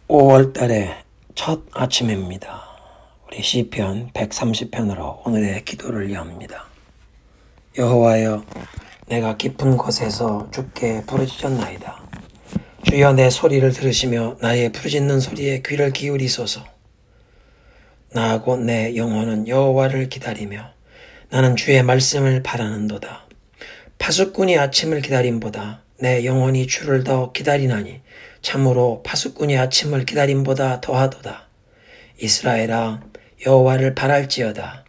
5월달의 첫 아침입니다. 우리 시편 130편으로 오늘의 기도를 위합니다. 여호와여, 내가 깊은 곳에서 주께 부르짖었나이다. 주여, 내 소리를 들으시며 나의 부르짖는 소리에 귀를 기울이소서. 나하고 내 영혼은 여호와를 기다리며 나는 주의 말씀을 바라는도다. 파수꾼이 아침을 기다림보다 내 영혼이 주를 더 기다리나니 참으로 파수꾼이 아침을 기다림보다 더하도다. 이스라엘아, 여호와를 바랄지어다.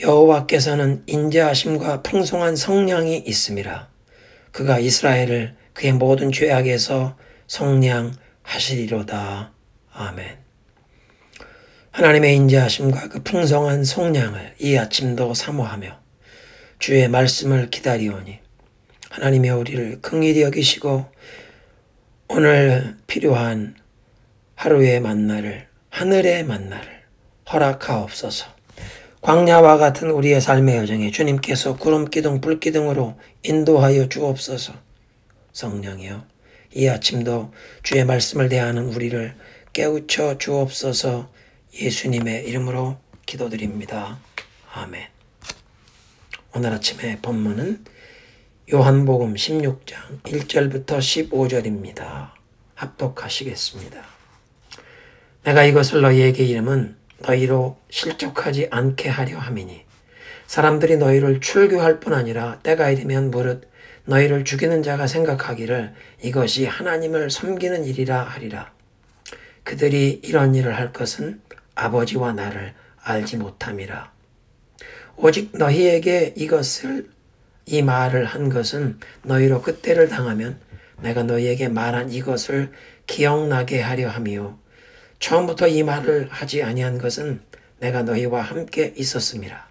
여호와께서는 인자하심과 풍성한 성량이 있음이라. 그가 이스라엘을 그의 모든 죄악에서 성량하시리로다. 아멘. 하나님의 인자하심과 그 풍성한 성량을 이 아침도 사모하며 주의 말씀을 기다리오니 하나님의 우리를 긍휼히 여기시고 오늘 필요한 하루의 만나를, 하늘의 만나를 허락하옵소서. 광야와 같은 우리의 삶의 여정에 주님께서 구름기둥 불기둥으로 인도하여 주옵소서. 성령이여, 이 아침도 주의 말씀을 대하는 우리를 깨우쳐 주옵소서. 예수님의 이름으로 기도드립니다. 아멘. 오늘 아침의 본문은 요한복음 16장 1절부터 15절입니다. 합독하시겠습니다. 내가 이것을 너희에게 이름은 너희로 실족하지 않게 하려 함이니 사람들이 너희를 출교할 뿐 아니라 때가 이르면 무릇 너희를 죽이는 자가 생각하기를 이것이 하나님을 섬기는 일이라 하리라. 그들이 이런 일을 할 것은 아버지와 나를 알지 못함이라. 오직 너희에게 이 말을 한 것은 너희로 그때를 당하면 내가 너희에게 말한 이것을 기억나게 하려 함이요. 처음부터 이 말을 하지 아니한 것은 내가 너희와 함께 있었음이라.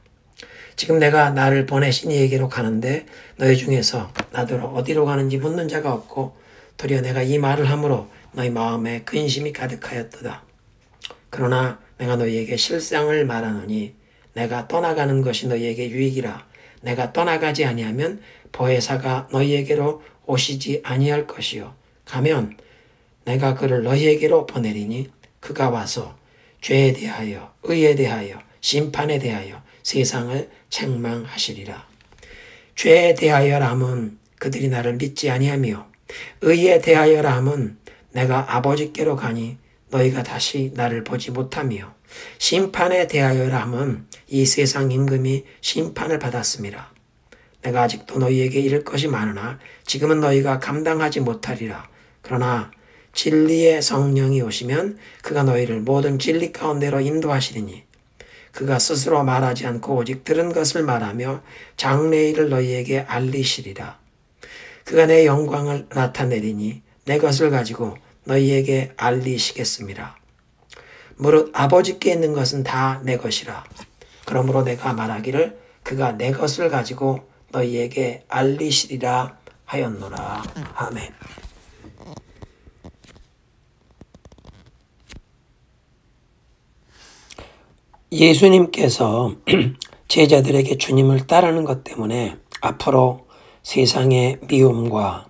지금 내가 나를 보내신 이에게로 가는데 너희 중에서 나더러 어디로 가는지 묻는 자가 없고 도리어 내가 이 말을 함으로 너희 마음에 근심이 가득하였도다. 그러나 내가 너희에게 실상을 말하노니 내가 떠나가는 것이 너희에게 유익이라. 내가 떠나가지 아니하면 보혜사가 너희에게로 오시지 아니할 것이요. 가면 내가 그를 너희에게로 보내리니 그가 와서 죄에 대하여 의에 대하여 심판에 대하여 세상을 책망하시리라. 죄에 대하여라 함은 그들이 나를 믿지 아니하며 의에 대하여라 함은 내가 아버지께로 가니 너희가 다시 나를 보지 못하며 심판에 대하여라 함은 이 세상 임금이 심판을 받았음이라. 내가 아직도 너희에게 이를 것이 많으나 지금은 너희가 감당하지 못하리라. 그러나 진리의 성령이 오시면 그가 너희를 모든 진리 가운데로 인도하시리니 그가 스스로 말하지 않고 오직 들은 것을 말하며 장래일을 너희에게 알리시리라. 그가 내 영광을 나타내리니 내 것을 가지고 너희에게 알리시겠습니다. 무릇 아버지께 있는 것은 다 내 것이라. 그러므로 내가 말하기를 그가 내 것을 가지고 너희에게 알리시리라 하였노라. 아멘. 예수님께서 제자들에게 주님을 따르는 것 때문에 앞으로 세상의 미움과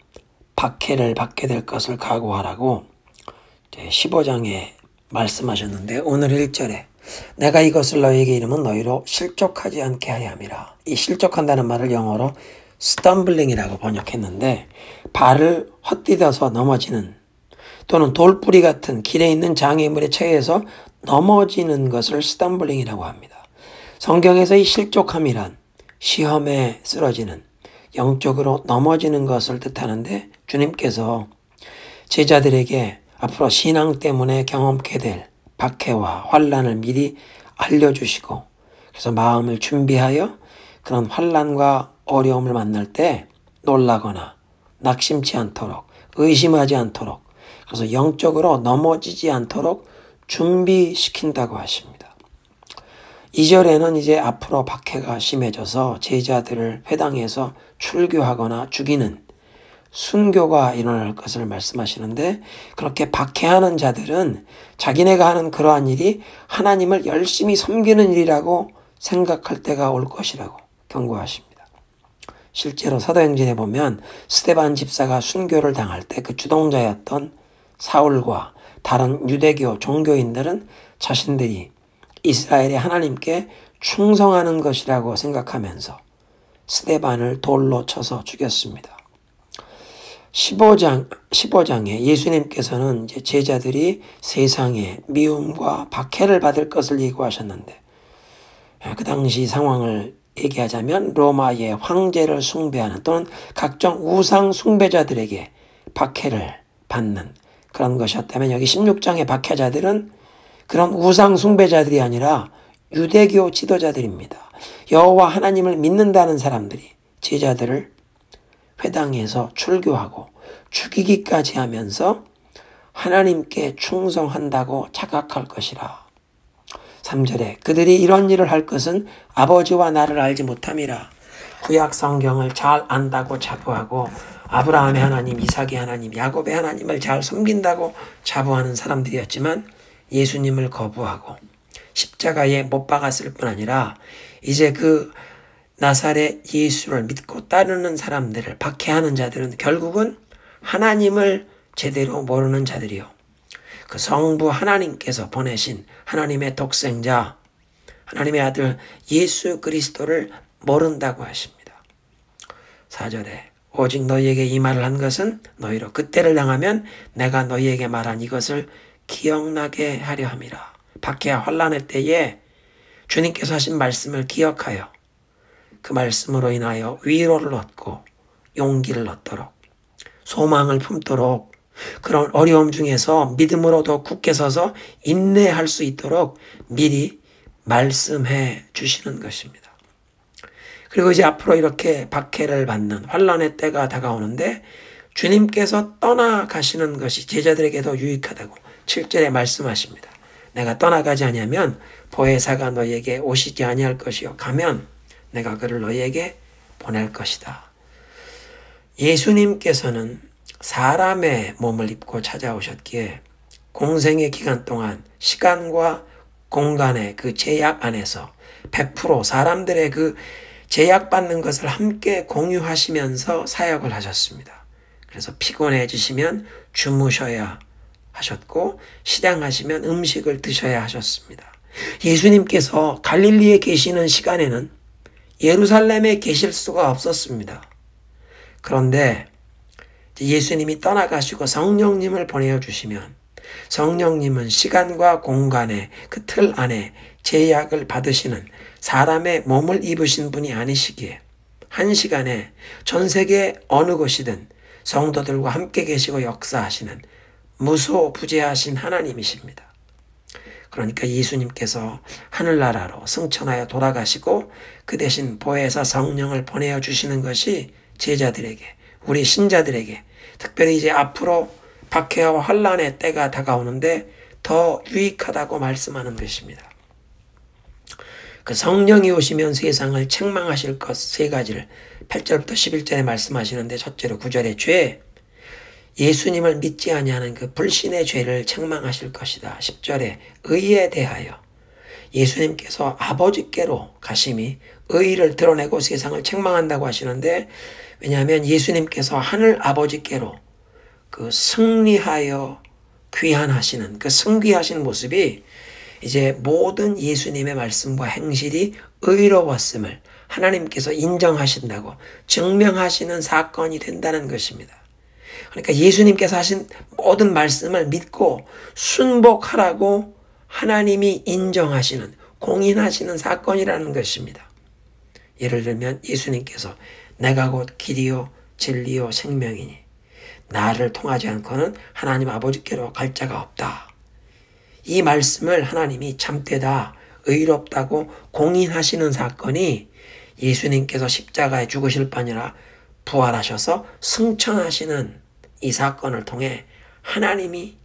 박해를 받게 될 것을 각오하라고 15장에 말씀하셨는데 오늘 1절에 내가 이것을 너희에게 이름은 너희로 실족하지 않게 하려 함이라. 이 실족한다는 말을 영어로 스탬블링이라고 번역했는데 발을 헛디뎌서 넘어지는 또는 돌뿌리 같은 길에 있는 장애물에 처해서 넘어지는 것을 스탬블링이라고 합니다. 성경에서 이 실족함이란 시험에 쓰러지는 영적으로 넘어지는 것을 뜻하는데 주님께서 제자들에게 앞으로 신앙 때문에 경험케 될 박해와 환난을 미리 알려주시고 그래서 마음을 준비하여 그런 환난과 어려움을 만날 때 놀라거나 낙심치 않도록 의심하지 않도록 그래서 영적으로 넘어지지 않도록 준비시킨다고 하십니다. 2절에는 이제 앞으로 박해가 심해져서 제자들을 회당에서 출교하거나 죽이는 순교가 일어날 것을 말씀하시는데 그렇게 박해하는 자들은 자기네가 하는 그러한 일이 하나님을 열심히 섬기는 일이라고 생각할 때가 올 것이라고 경고하십니다. 실제로 사도행전에 보면 스데반 집사가 순교를 당할 때 그 주동자였던 사울과 다른 유대교 종교인들은 자신들이 이스라엘의 하나님께 충성하는 것이라고 생각하면서 스데반을 돌로 쳐서 죽였습니다. 15장에 예수님께서는 이제 제자들이 세상에 미움과 박해를 받을 것을 예고하셨는데, 그 당시 상황을 얘기하자면 로마의 황제를 숭배하는 또는 각종 우상 숭배자들에게 박해를 받는 그런 것이었다면, 여기 16장의 박해자들은 그런 우상 숭배자들이 아니라 유대교 지도자들입니다. 여호와 하나님을 믿는다는 사람들이 제자들을 회당에서 출교하고 죽이기까지 하면서 하나님께 충성한다고 자각할 것이라. 3절에 그들이 이런 일을 할 것은 아버지와 나를 알지 못함이라. 구약 성경을 잘 안다고 자부하고 아브라함의 하나님, 이삭의 하나님, 야곱의 하나님을 잘 섬긴다고 자부하는 사람들이었지만 예수님을 거부하고 십자가에 못 박았을 뿐 아니라 이제 그 나사렛 예수를 믿고 따르는 사람들을 박해하는 자들은 결국은 하나님을 제대로 모르는 자들이요, 그 성부 하나님께서 보내신 하나님의 독생자, 하나님의 아들 예수 그리스도를 모른다고 하십니다. 4절에 오직 너희에게 이 말을 한 것은 너희로 그때를 당하면 내가 너희에게 말한 이것을 기억나게 하려 함이라. 박해와 환난의 때에 주님께서 하신 말씀을 기억하여 그 말씀으로 인하여 위로를 얻고 용기를 얻도록, 소망을 품도록, 그런 어려움 중에서 믿음으로 더 굳게 서서 인내할 수 있도록 미리 말씀해 주시는 것입니다. 그리고 이제 앞으로 이렇게 박해를 받는 환난의 때가 다가오는데 주님께서 떠나가시는 것이 제자들에게도 유익하다고 7절에 말씀하십니다. 내가 떠나가지 아니하면 보혜사가 너희에게 오시지 아니할 것이요 가면 내가 그를 너희에게 보낼 것이다. 예수님께서는 사람의 몸을 입고 찾아오셨기에 공생의 기간 동안 시간과 공간의 그 제약 안에서 100% 사람들의 그 제약받는 것을 함께 공유하시면서 사역을 하셨습니다. 그래서 피곤해지시면 주무셔야 하셨고 시량하시면 음식을 드셔야 하셨습니다. 예수님께서 갈릴리에 계시는 시간에는 예루살렘에 계실 수가 없었습니다. 그런데 예수님이 떠나가시고 성령님을 보내주시면 성령님은 시간과 공간의 그 틀 안에 제약을 받으시는 사람의 몸을 입으신 분이 아니시기에 한 시간에 전 세계 어느 곳이든 성도들과 함께 계시고 역사하시는 무소부재하신 하나님이십니다. 그러니까 예수님께서 하늘나라로 승천하여 돌아가시고 그 대신 보혜사 성령을 보내어 주시는 것이 제자들에게, 우리 신자들에게, 특별히 이제 앞으로 박해와 환난의 때가 다가오는데 더 유익하다고 말씀하는 것입니다. 그 성령이 오시면 세상을 책망하실 것 세 가지를 8절부터 11절에 말씀하시는데, 첫째로 9절에 죄, 예수님을 믿지 아니하는 그 불신의 죄를 책망하실 것이다. 10절에 의에 대하여 예수님께서 아버지께로 가심이 의를 드러내고 세상을 책망한다고 하시는데, 왜냐하면 예수님께서 하늘 아버지께로 그 승리하여 귀환하시는 그 승귀하신 모습이 이제 모든 예수님의 말씀과 행실이 의로웠음을 하나님께서 인정하신다고 증명하시는 사건이 된다는 것입니다. 그러니까 예수님께서 하신 모든 말씀을 믿고 순복하라고 하나님이 인정하시는, 공인하시는 사건이라는 것입니다. 예를 들면 예수님께서 내가 곧 길이요 진리요 생명이니 나를 통하지 않고는 하나님 아버지께로 갈 자가 없다. 이 말씀을 하나님이 참되다, 의롭다고 공인하시는 사건이 예수님께서 십자가에 죽으실 뿐 아니라 부활하셔서 승천하시는 이 사건을 통해 하나님이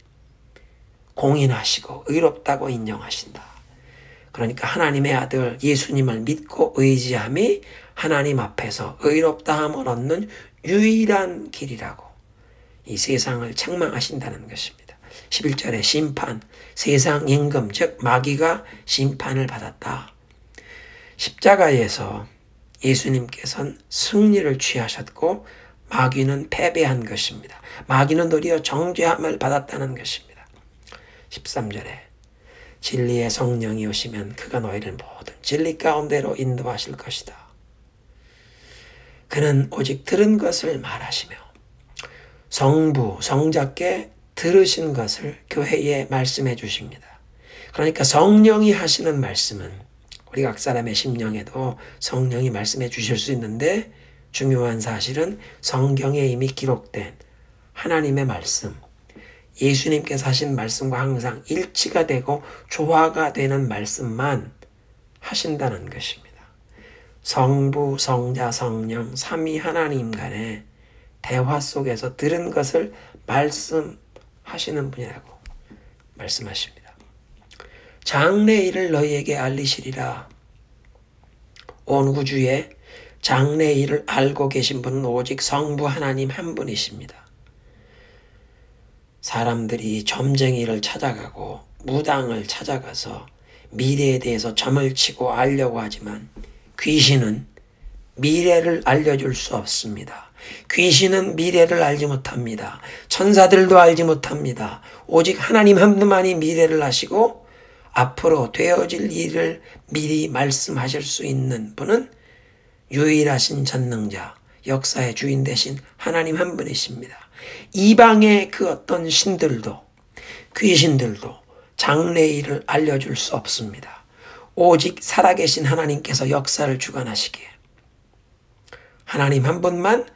공인하시고 의롭다고 인정하신다. 그러니까 하나님의 아들 예수님을 믿고 의지함이 하나님 앞에서 의롭다함을 얻는 유일한 길이라고 이 세상을 책망하신다는 것입니다. 11절에 심판, 세상 임금 즉 마귀가 심판을 받았다. 십자가에서 예수님께서는 승리를 취하셨고 마귀는 패배한 것입니다. 마귀는 도리어 정죄함을 받았다는 것입니다. 13절에 진리의 성령이 오시면 그가 너희를 모든 진리 가운데로 인도하실 것이다. 그는 오직 들은 것을 말하시며 성부, 성자께 들으신 것을 교회에 말씀해 주십니다. 그러니까 성령이 하시는 말씀은 우리 각 사람의 심령에도 성령이 말씀해 주실 수 있는데, 중요한 사실은 성경에 이미 기록된 하나님의 말씀, 예수님께서 하신 말씀과 항상 일치가 되고 조화가 되는 말씀만 하신다는 것입니다. 성부, 성자, 성령, 삼위 하나님 간의 대화 속에서 들은 것을 말씀하시는 분이라고 말씀하십니다. 장래일을 너희에게 알리시리라. 온 우주에 장래일을 알고 계신 분은 오직 성부 하나님 한 분이십니다. 사람들이 점쟁이를 찾아가고 무당을 찾아가서 미래에 대해서 점을 치고 알려고 하지만 귀신은 미래를 알려줄 수 없습니다. 귀신은 미래를 알지 못합니다. 천사들도 알지 못합니다. 오직 하나님 한 분만이 미래를 아시고 앞으로 되어질 일을 미리 말씀하실 수 있는 분은 유일하신 전능자, 역사의 주인 되신 하나님 한 분이십니다. 이방의 그 어떤 신들도 귀신들도 장래일을 알려줄 수 없습니다. 오직 살아계신 하나님께서 역사를 주관하시기에 하나님 한 분만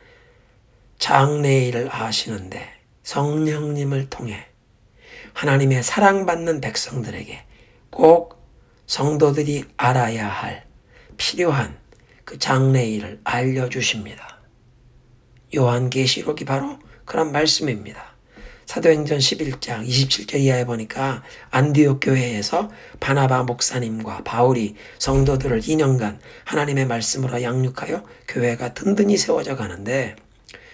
장래일을 아시는데, 성령님을 통해 하나님의 사랑받는 백성들에게 꼭 성도들이 알아야 할 필요한 그 장래일을 알려주십니다. 요한계시록이 바로 그런 말씀입니다. 사도행전 11장 27절 이하에 보니까 안디옥 교회에서 바나바 목사님과 바울이 성도들을 2년간 하나님의 말씀으로 양육하여 교회가 든든히 세워져 가는데,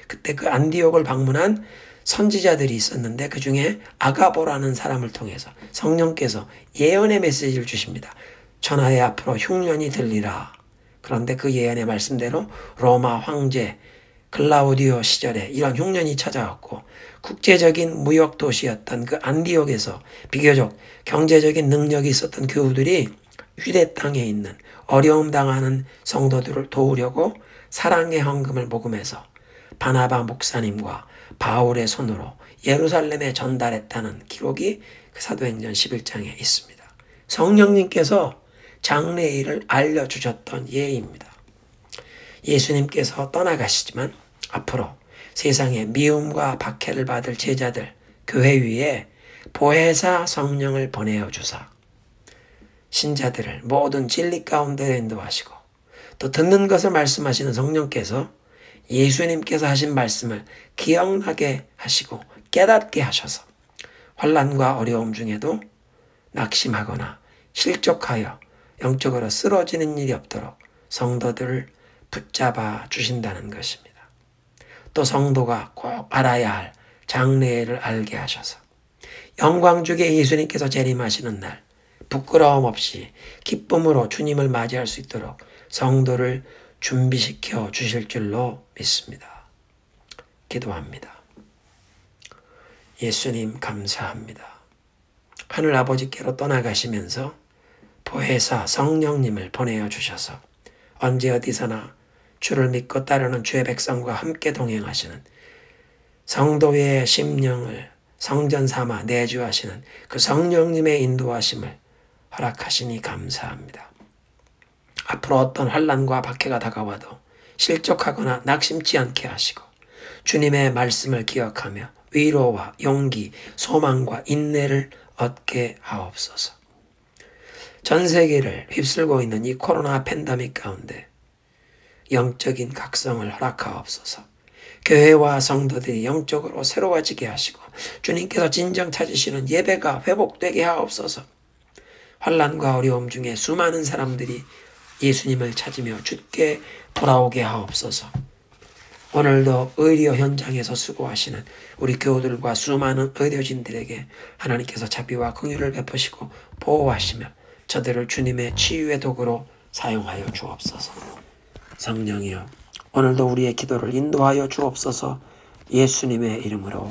그때 그 안디옥을 방문한 선지자들이 있었는데 그 중에 아가보라는 사람을 통해서 성령께서 예언의 메시지를 주십니다. 천하의 앞으로 흉년이 들리라. 그런데 그 예언의 말씀대로 로마 황제 글라우디오 시절에 이런 흉년이 찾아왔고, 국제적인 무역 도시였던 그 안디옥에서 비교적 경제적인 능력이 있었던 교우들이 유대 땅에 있는 어려움 당하는 성도들을 도우려고 사랑의 헌금을 모금해서 바나바 목사님과 바울의 손으로 예루살렘에 전달했다는 기록이 그 사도행전 11장에 있습니다. 성령님께서 장래일을 알려주셨던 예입니다. 예수님께서 떠나가시지만 앞으로 세상에 미움과 박해를 받을 제자들, 교회 위에 보혜사 성령을 보내어 주사 신자들을 모든 진리 가운데 인도하시고, 또 듣는 것을 말씀하시는 성령께서 예수님께서 하신 말씀을 기억나게 하시고 깨닫게 하셔서 환난과 어려움 중에도 낙심하거나 실족하여 영적으로 쓰러지는 일이 없도록 성도들을 붙잡아 주신다는 것입니다. 또 성도가 꼭 알아야 할 장래를 알게 하셔서 영광주게 예수님께서 재림하시는 날 부끄러움 없이 기쁨으로 주님을 맞이할 수 있도록 성도를 준비시켜 주실 줄로 믿습니다. 기도합니다. 예수님 감사합니다. 하늘아버지께로 떠나가시면서 보혜사 성령님을 보내어 주셔서 언제 어디서나 주를 믿고 따르는 주의 백성과 함께 동행하시는 성도의 심령을 성전 삼아 내주하시는 그 성령님의 인도하심을 허락하시니 감사합니다. 앞으로 어떤 환난과 박해가 다가와도 실족하거나 낙심치 않게 하시고 주님의 말씀을 기억하며 위로와 용기, 소망과 인내를 얻게 하옵소서. 전 세계를 휩쓸고 있는 이 코로나 팬데믹 가운데 영적인 각성을 허락하옵소서. 교회와 성도들이 영적으로 새로워지게 하시고 주님께서 진정 찾으시는 예배가 회복되게 하옵소서. 환난과 어려움 중에 수많은 사람들이 예수님을 찾으며 주께 돌아오게 하옵소서. 오늘도 의료 현장에서 수고하시는 우리 교우들과 수많은 의료진들에게 하나님께서 자비와 긍휼을 베푸시고 보호하시며 저들을 주님의 치유의 도구로 사용하여 주옵소서. 성령이여 오늘도 우리의 기도를 인도하여 주옵소서. 예수님의 이름으로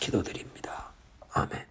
기도드립니다. 아멘.